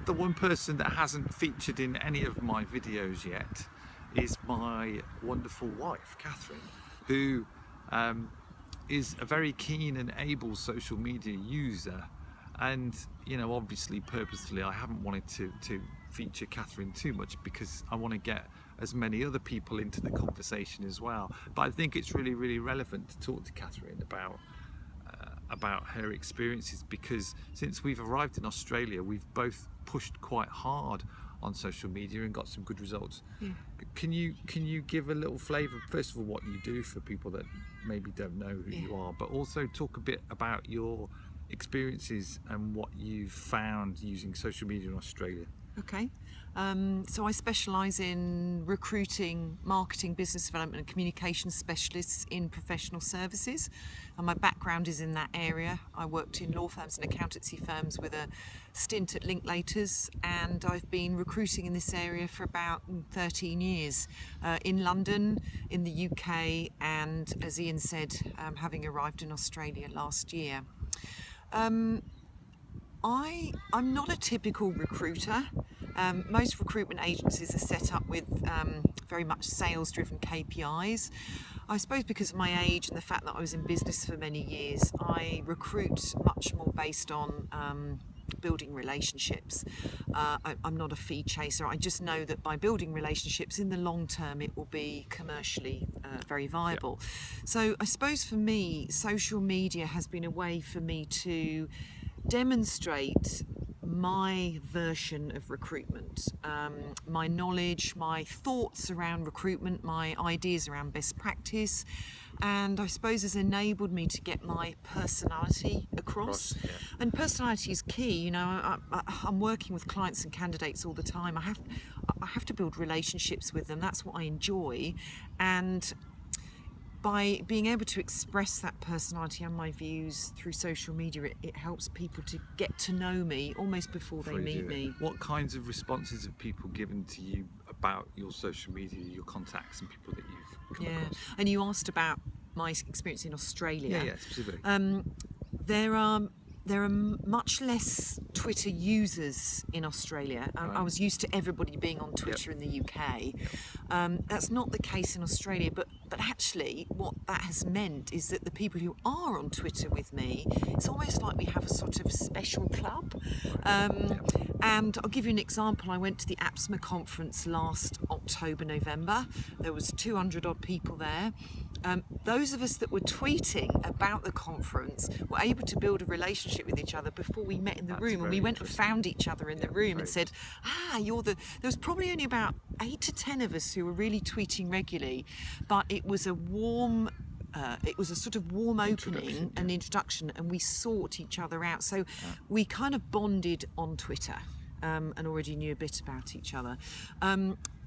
the one person that hasn't featured in any of my videos yet is my wonderful wife, Katherine, who is a very keen and able social media user. And, you know, obviously purposefully I haven't wanted to feature Katherine too much, because I want to get as many other people into the conversation as well. But I think it's really, really relevant to talk to Katherine about her experiences, because since we've arrived in Australia, we've both pushed quite hard on social media and got some good results. Yeah. Can you give a little flavour, first of all, what you do for people that maybe don't know who you are, but also talk a bit about your experiences and what you've found using social media in Australia? Okay. So I specialise in recruiting, marketing, business development and communications specialists in professional services, and my background is in that area. I worked in law firms and accountancy firms with a stint at Linklaters, and I've been recruiting in this area for about 13 years, in London, in the UK, and as Ian said, having arrived in Australia last year. I'm not a typical recruiter. Most recruitment agencies are set up with very much sales-driven KPIs. I suppose because of my age and the fact that I was in business for many years, I recruit much more based on building relationships. I'm not a fee chaser. I just know that by building relationships in the long term, it will be commercially very viable. So I suppose for me, social media has been a way for me to demonstrate my version of recruitment, my knowledge, my thoughts around recruitment, my ideas around best practice, and I suppose has enabled me to get my personality across. And personality is key. You know, I'm working with clients and candidates all the time. I have to build relationships with them. That's what I enjoy, and by being able to express that personality and my views through social media, it helps people to get to know me almost before they meet me. What kinds of responses have people given to you about your social media, your contacts and people that you've come across? And you asked about my experience in Australia. Yeah, specifically. There are much less Twitter users in Australia. I was used to everybody being on Twitter in the UK. That's not the case in Australia, but actually what that has meant is that the people who are on Twitter with me, it's almost like we have a sort of special club. And I'll give you an example. I went to the APSMA conference last October, November. There was 200 odd people there. Those of us that were tweeting about the conference were able to build a relationship with each other before we met in the room, and we went and found each other in the room and said, there was probably only about 8 to 10 of us who were really tweeting regularly, but it was a sort of warm opening, an introduction, and we sought each other out. So we kind of bonded on Twitter, and already knew a bit about each other.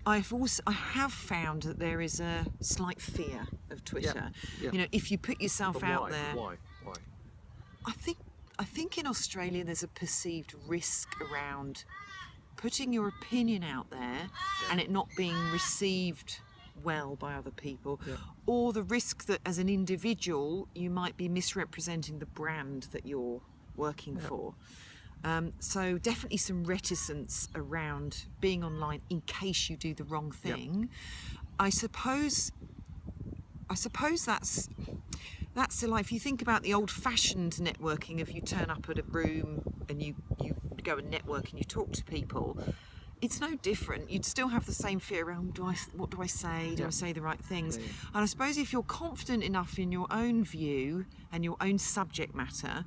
I have found that there is a slight fear of Twitter. You know, if you put yourself out there. Why? I think in Australia there's a perceived risk around putting your opinion out there and it not being received well by other people, or the risk that as an individual you might be misrepresenting the brand that you're working for. So definitely some reticence around being online in case you do the wrong thing. I suppose that's like, if you think about the old-fashioned networking, if you turn up at a room and you go and network and you talk to people, it's no different. You'd still have the same fear around, what do I say? Do I say the right things? And I suppose if you're confident enough in your own view and your own subject matter,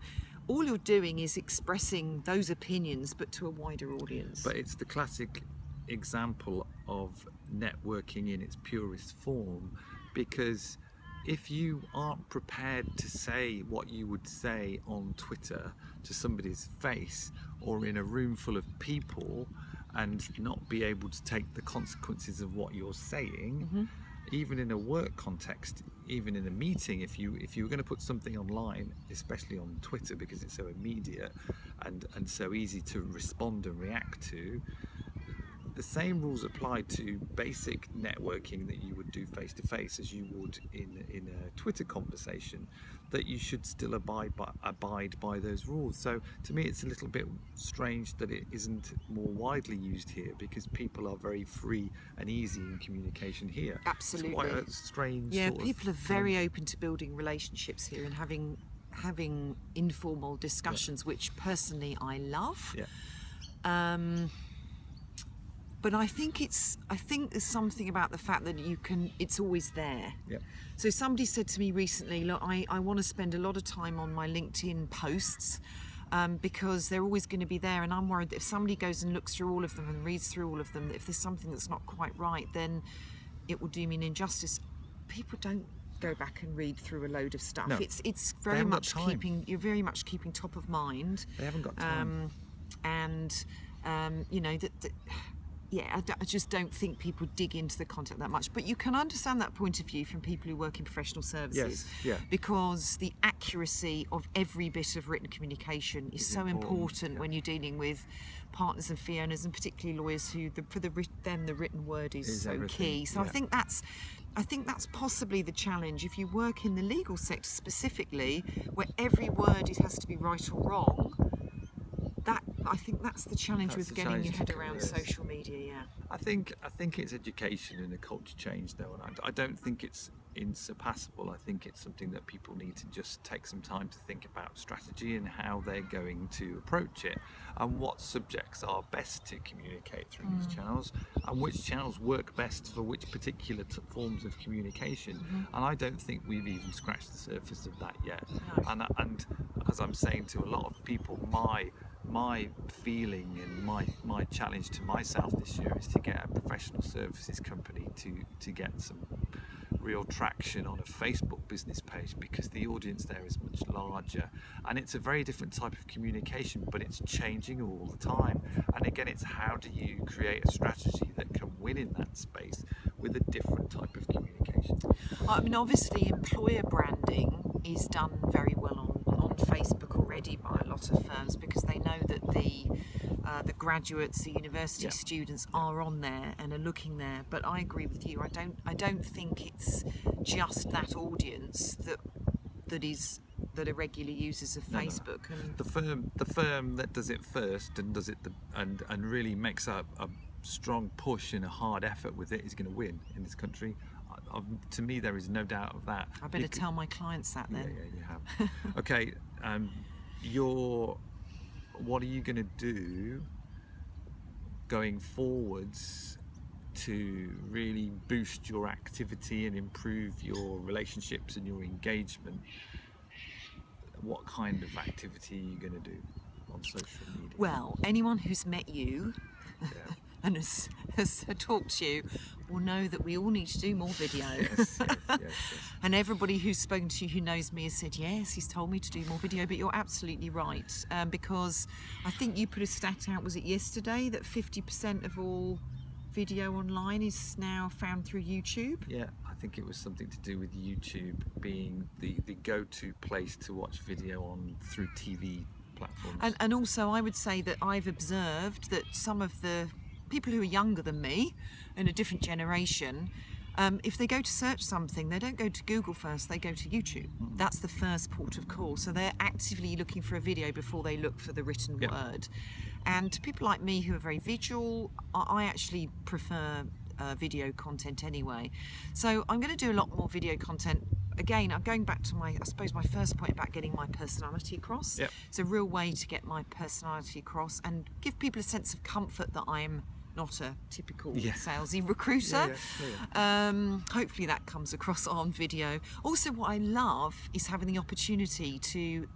all you're doing is expressing those opinions, but to a wider audience. But it's the classic example of networking in its purest form, because if you aren't prepared to say what you would say on Twitter to somebody's face or in a room full of people, and not be able to take the consequences of what you're saying, even in a work context, even in a meeting, if you were going to put something online, especially on Twitter because it's so immediate and so easy to respond and react to, the same rules apply to basic networking that you would do face to face as you would in a Twitter conversation, that you should still abide by those rules. So to me, it's a little bit strange that it isn't more widely used here, because people are very free and easy in communication here. Absolutely. It's quite a strange. Yeah, sort of people are very open to building relationships here and having informal discussions, which personally I love. Yeah. But I think there's something about the fact that it's always there. Yeah. So somebody said to me recently, look, I want to spend a lot of time on my LinkedIn posts because they're always going to be there, and I'm worried that if somebody goes and looks through all of them and reads through all of them, that if there's something that's not quite right, then it will do me an injustice. People don't go back and read through a load of stuff. No. It's very much you're very much keeping top of mind. They haven't got time. You know, yeah, I just don't think people dig into the content that much. But you can understand that point of view from people who work in professional services. Yes, yeah. Because the accuracy of every bit of written communication is so important when you're dealing with partners and fee owners, and particularly lawyers who, for them, the written word is so everything. key. So Yeah. I think that's possibly the challenge if you work in the legal sector specifically, where every word has to be right or wrong. I think that's the challenge with getting your head around social media. Yeah. I think it's education and a culture change, though, and I don't think it's insurpassable. I think it's something that people need to just take some time to think about strategy and how they're going to approach it, and what subjects are best to communicate through these channels, and which channels work best for which particular forms of communication. And I don't think we've even scratched the surface of that yet. No. And as I'm saying to a lot of people, my feeling and my challenge to myself this year is to get a professional services company to get some real traction on a Facebook business page, because the audience there is much larger, and it's a very different type of communication, but it's changing all the time. And again, it's how do you create a strategy that can win in that space with a different type of communication. I mean, obviously employer branding is done very well on Facebook already by a lot of firms, because they know that the graduates, the university students are on there and are looking there. But I agree with you. I don't think it's just that audience that are regular users of Facebook. No. And the firm that does it first and does it and really makes a strong push and a hard effort with it is going to win in this country. To me, there is no doubt of that. I better tell my clients that then. Yeah, you have. Okay, what are you going to do going forwards to really boost your activity and improve your relationships and your engagement? What kind of activity are you going to do on social media? Well, anyone who's met you and has talked to you will know that we all need to do more video. Yes. And everybody who's spoken to you who knows me has said, yes, he's told me to do more video. But you're absolutely right, because I think you put a stat out, was it yesterday, that 50% of all video online is now found through YouTube? Yeah, I think it was something to do with YouTube being the go-to place to watch video on through TV platforms. And also I would say that I've observed that some of the people who are younger than me in a different generation, if they go to search something, they don't go to Google first, they go to YouTube. That's the first port of call. So they're actively looking for a video before they look for the written word. And to people like me who are very visual, I actually prefer video content anyway. So I'm going to do a lot more video content. Again, I'm going back to my first point about getting my personality across. Yep. It's a real way to get my personality across and give people a sense of comfort that I'm not a typical salesy recruiter. Hopefully that comes across on video. Also, what I love is having the opportunity to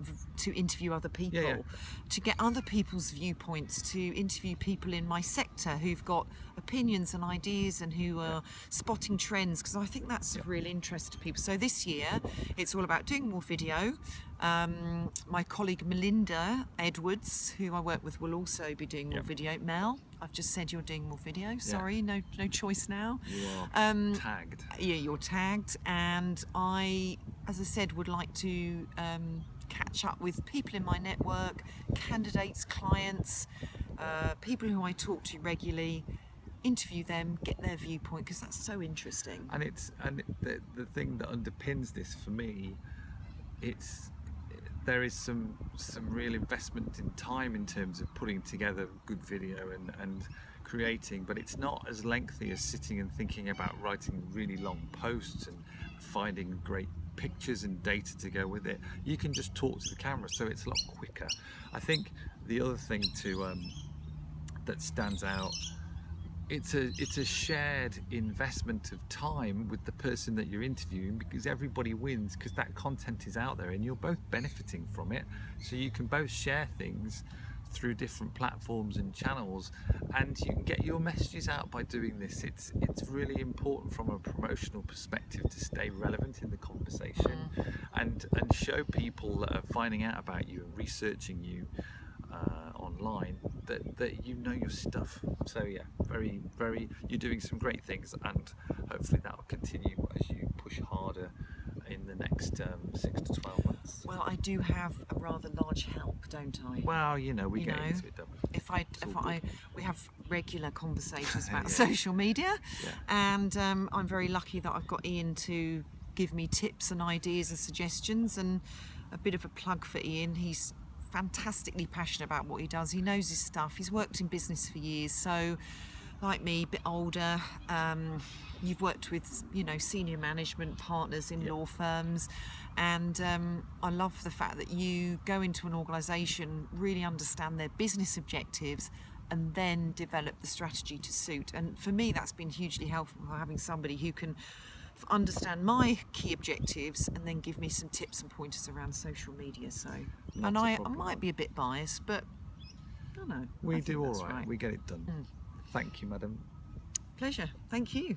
interview other people, to get other people's viewpoints, to interview people in my sector who've got opinions and ideas and who are spotting trends, because I think that's of real interest to people. So this year it's all about doing more video. My colleague Melinda Edwards, who I work with, will also be doing more video. Mel, I've just said you're doing more video. Sorry, no choice now. You are tagged. Yeah, you're tagged. And I, as I said, would like to catch up with people in my network, candidates, clients, people who I talk to regularly, interview them, get their viewpoint, because that's so interesting. And the thing that underpins this for me, there is some real investment in time in terms of putting together good video and creating, but it's not as lengthy as sitting and thinking about writing really long posts and finding great pictures and data to go with it. You can just talk to the camera, so it's a lot quicker. I think the other thing that stands out, it's a shared investment of time with the person that you're interviewing, because everybody wins because that content is out there and you're both benefiting from it, so you can both share things through different platforms and channels, and you can get your messages out by doing this. It's really important from a promotional perspective to stay relevant in the conversation and show people that are finding out about you and researching you online that you know your stuff. So yeah, you're doing some great things, and hopefully that will continue as you push harder in the next 6 to 12 months. Well, I do have a rather large help, don't I? Well, we get into it, don't we? We have regular conversations about social media, and I'm very lucky that I've got Ian to give me tips and ideas and suggestions. And a bit of a plug for Ian, he's fantastically passionate about what he does. He knows his stuff. He's worked in business for years, so like me, a bit older, you've worked with senior management partners in law firms, and I love the fact that you go into an organisation, really understand their business objectives, and then develop the strategy to suit. And for me, that's been hugely helpful, having somebody who can understand my key objectives and then give me some tips and pointers around social media. So, and I might be a bit biased, but I don't know. We do all right. We get it done. Thank you, madam. Pleasure. Thank you.